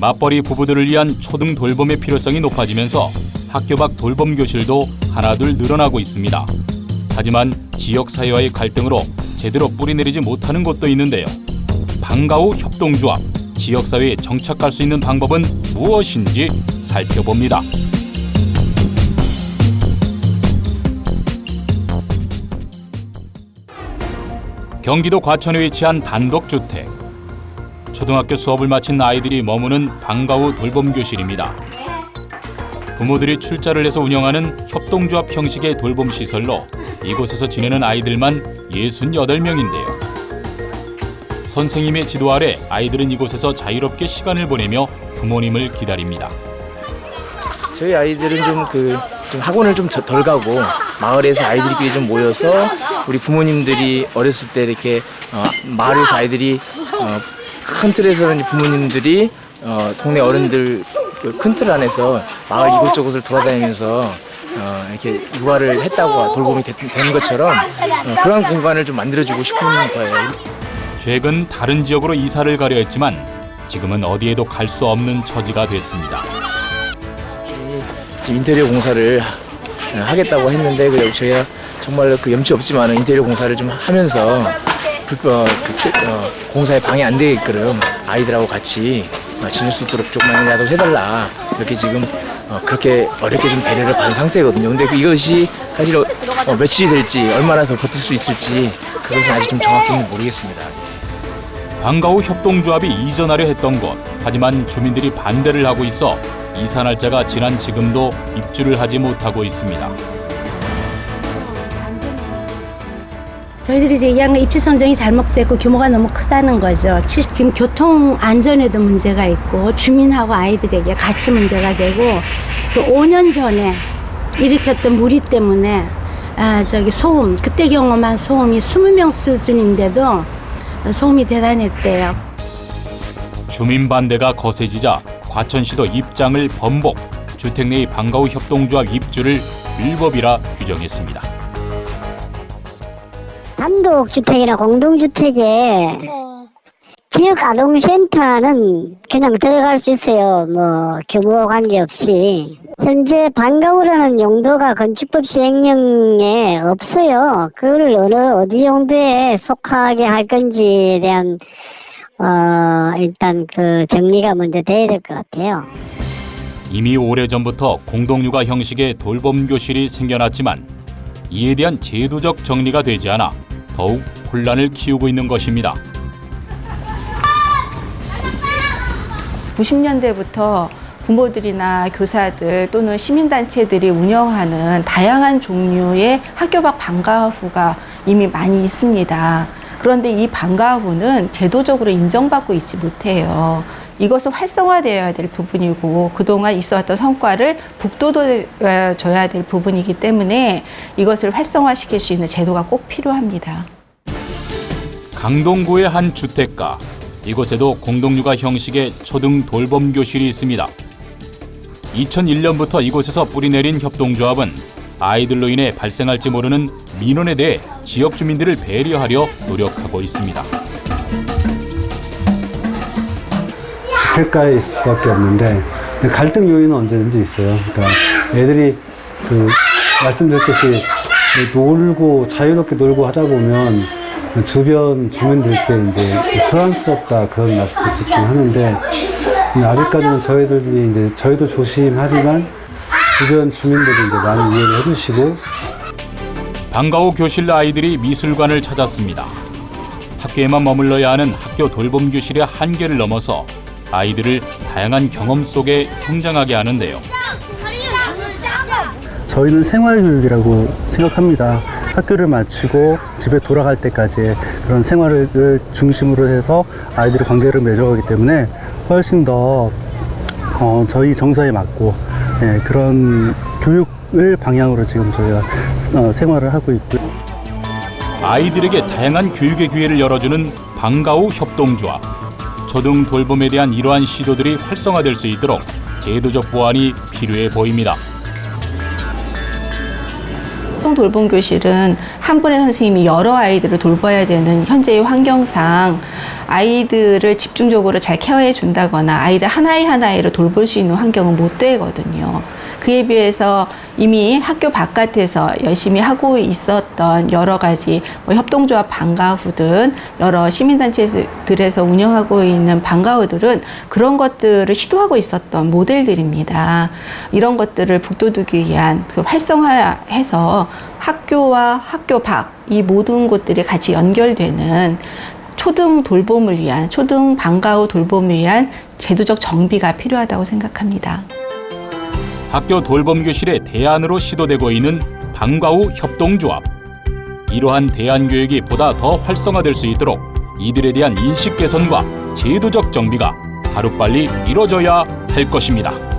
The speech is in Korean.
맞벌이 부부들을 위한 초등 돌봄의 필요성이 높아지면서 학교 밖 돌봄 교실도 하나둘 늘어나고 있습니다. 하지만 지역사회와의 갈등으로 제대로 뿌리내리지 못하는 곳도 있는데요. 방과 후 협동조합, 지역사회에 정착할 수 있는 방법은 무엇인지 살펴봅니다. 경기도 과천에 위치한 단독주택. 초등학교 수업을 마친 아이들이 머무는 방과 후 돌봄교실입니다. 부모들이 출자를 해서 운영하는 협동조합 형식의 돌봄시설로 이곳에서 지내는 아이들만 68명인데요. 선생님의 지도 아래 아이들은 이곳에서 자유롭게 시간을 보내며 부모님을 기다립니다. 저희 아이들은 좀 학원을 좀 덜 가고 마을에서 아이들끼리 좀 모여서 우리 부모님들이 어렸을 때 이렇게 마을에서 아이들이 큰 틀에서는 부모님들이 동네 어른들 큰 틀 안에서 마을 이곳저곳을 돌아다니면서 이렇게 육아를 했다고 돌봄이 되는 것처럼 그런 공간을 좀 만들어주고 싶은 거예요. 최근 다른 지역으로 이사를 가려 했지만 지금은 어디에도 갈 수 없는 처지가 됐습니다. 지금 인테리어 공사를 하겠다고 했는데 그래서 저희가 정말로 염치 없지만 인테리어 공사를 좀 하면서 공사에 방해 안 되게끔 아이들하고 같이 지낼 수 있도록 조금만이라도 해달라 이렇게 지금 그렇게 어렵게 좀 배려를 받은 상태거든요. 근데 이것이 사실 며칠이 될지 얼마나 더 버틸 수 있을지 그것은 아직 좀 정확히는 모르겠습니다. 방과 후 협동조합이 이전하려 했던 곳. 하지만 주민들이 반대를 하고 있어 이사 날짜가 지난 지금도 입주를 하지 못하고 있습니다. 저희들이 이제 입지 선정이 잘못됐고 규모가 너무 크다는 거죠. 지금 교통 안전에도 문제가 있고 주민하고 아이들에게 같이 문제가 되고 또 5년 전에 일으켰던 무리 때문에 소음, 그때 경험한 소음이 20명 수준인데도 소음이 대단했대요. 주민 반대가 거세지자 과천시도 입장을 번복, 주택 내의 방과 후 협동조합 입주를 불법이라 규정했습니다. 단독주택이나 공동주택에 지역아동센터는 그냥 들어갈 수 있어요. 규모 관계없이. 현재 방과 후라는 용도가 건축법 시행령에 없어요. 그걸 어디 용도에 속하게 할 건지에 대한 일단 정리가 먼저 돼야 될 것 같아요. 이미 오래전부터 공동육아 형식의 돌봄교실이 생겨났지만 이에 대한 제도적 정리가 되지 않아 더욱 혼란을 키우고 있는 것입니다. 90년대부터 부모들이나 교사들 또는 시민단체들이 운영하는 다양한 종류의 학교 밖 방과 후가 이미 많이 있습니다. 그런데 이 방과 후는 제도적으로 인정받고 있지 못해요. 이것은 활성화되어야 될 부분이고 그동안 있어왔던 성과를 북돋워줘야 될 부분이기 때문에 이것을 활성화시킬 수 있는 제도가 꼭 필요합니다. 강동구의 한 주택가. 이곳에도 공동육아 형식의 초등 돌봄교실이 있습니다. 2001년부터 이곳에서 뿌리내린 협동조합은 아이들로 인해 발생할지 모르는 민원에 대해 지역 주민들을 배려하려 노력하고 있습니다. 주택가에 있을 수밖에 없는데 갈등 요인은 언제든지 있어요. 그러니까 애들이 말씀드렸듯이 자유롭게 놀고 하다 보면 주변 주민들께 이제 소란스럽다 그런 말씀도 듣긴 하는데 아직까지는 저희도 조심하지만 주변 주민들이 이제 많이 이해를 해주시고. 방과 후 교실 아이들이 미술관을 찾았습니다. 학교에만 머물러야 하는 학교 돌봄 교실의 한계를 넘어서 아이들을 다양한 경험 속에 성장하게 하는데요. 저희는 생활교육이라고 생각합니다. 학교를 마치고 집에 돌아갈 때까지 그런 생활을 중심으로 해서 아이들의 관계를 맺어가기 때문에 훨씬 더 저희 정서에 맞고 그런 교육을 방향으로 지금 저희가 생활을 하고 있고요. 아이들에게 다양한 교육의 기회를 열어주는 방과 후 협동조합. 초등 돌봄에 대한 이러한 시도들이 활성화될 수 있도록 제도적 보완이 필요해 보입니다. 돌봄교실은 한 분의 선생님이 여러 아이들을 돌봐야 되는 현재의 환경상 아이들을 집중적으로 잘 케어해 준다거나 아이들 하나의 하나를 돌볼 수 있는 환경은 못 되거든요. 그에 비해서 이미 학교 바깥에서 열심히 하고 있었던 여러 가지 협동조합 방과후 등 여러 시민단체들에서 운영하고 있는 방과후들은 그런 것들을 시도하고 있었던 모델들입니다. 이런 것들을 북돋우기 위한 그 활성화해서 학교와 학교 밖 이 모든 곳들이 같이 연결되는 초등 돌봄을 위한, 초등 방과후 돌봄을 위한 제도적 정비가 필요하다고 생각합니다. 학교 돌봄 교실의 대안으로 시도되고 있는 방과후 협동조합. 이러한 대안 교육이 보다 더 활성화될 수 있도록 이들에 대한 인식 개선과 제도적 정비가 하루빨리 이뤄져야 할 것입니다.